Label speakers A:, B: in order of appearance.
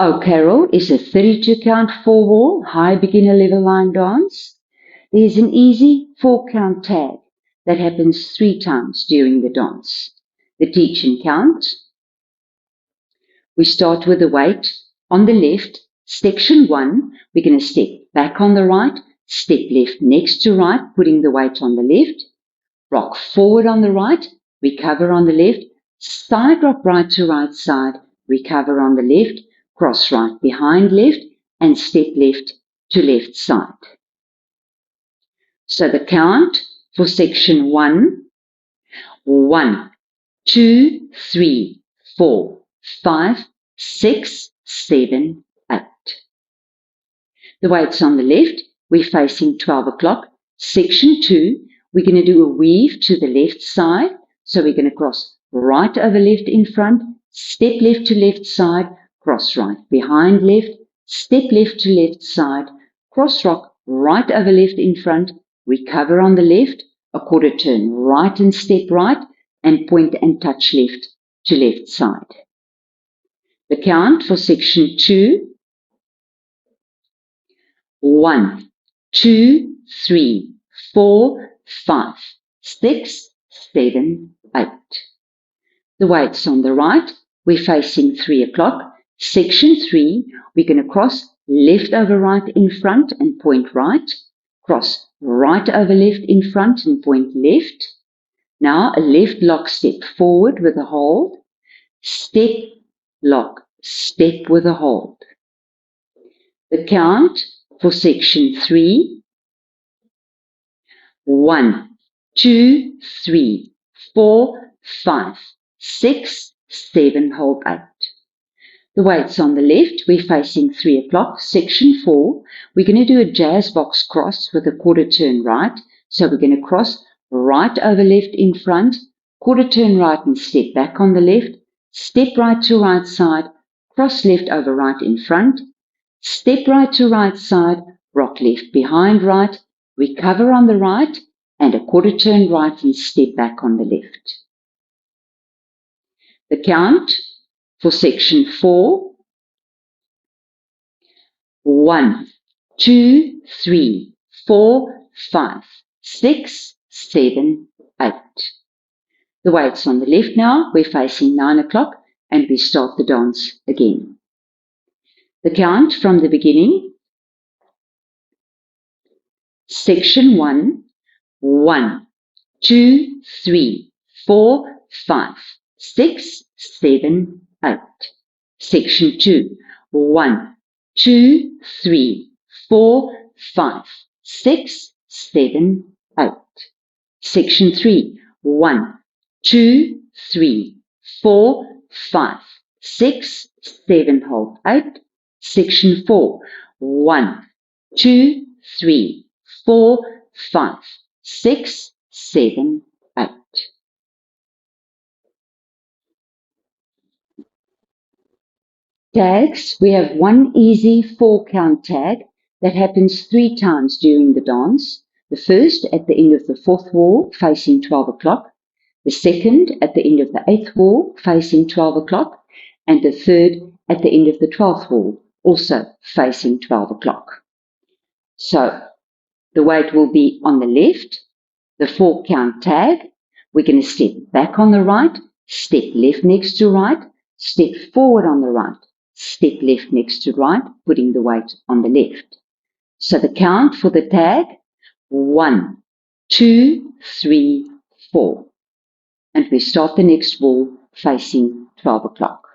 A: Oh Carol is a 32 count 4-wall high beginner level line dance. There is an easy 4-count tag that happens 3 times during the dance. The teach and count. We start with the weight on the left. Section 1, we're going to step back on the right, step left next to right, putting the weight on the left, rock forward on the right, recover on the left, side rock right to right side, recover on the left, cross right behind left, and step left to left side. So the count for section 1, 1, 2, 3, 4, 5, 6, 7, 8. The weight's on the left, we're facing 12 o'clock. Section 2, we're going to do a weave to the left side. So we're going to cross right over left in front, step left to left side, cross right behind left, step left to left side, cross rock right over left in front, recover on the left, a quarter turn right and step right, and point and touch left to left side. The count for section 2, 1, 2, 3, 4, 5, 6, 7, 8. The weight's on the right, we're facing 3 o'clock. Section 3, we're going to cross left over right in front and point right, cross right over left in front and point left. Now a left lock step forward with a hold, step, lock, step with a hold. The count for section 3, 1, 2, 3, 4, 5, 6, 7, hold 8. The weight's on the left, we're facing 3 o'clock. Section 4, we're going to do a jazz box cross with a quarter turn right. So we're going to cross right over left in front, quarter turn right and step back on the left, step right to right side, cross left over right in front, step right to right side, rock left behind right, recover on the right, and a quarter turn right and step back on the left. The count for section 4, 1, 2, 3, 4, 5, 6, 7, 8. The weight's on the left now, we're facing 9 o'clock, and we start the dance again. The count from the beginning, section 1, 1, 2, 3, 4, 5, 6, 7, 8. Section 2, 1, 2, 3, 4, 5, 6, 7, 8. Section 3, 1, 2, 3, 4, 5, 6, 7, hold 8. Section 4, 1, 2, 3, 4, 5, 6, 7, 8. Tags, we have one easy 4-count tag that happens 3 times during the dance. The first at the end of the 4th wall facing 12 o'clock, the second at the end of the 8th wall facing 12 o'clock, and the third at the end of the 12th wall also facing 12 o'clock. So the weight will be on the left, the 4-count tag. We're going to step back on the right, step left next to right, step forward on the right, step left next to right, putting the weight on the left. So the count for the tag, 1, 2, 3, 4. And we start the next wall facing 12 o'clock.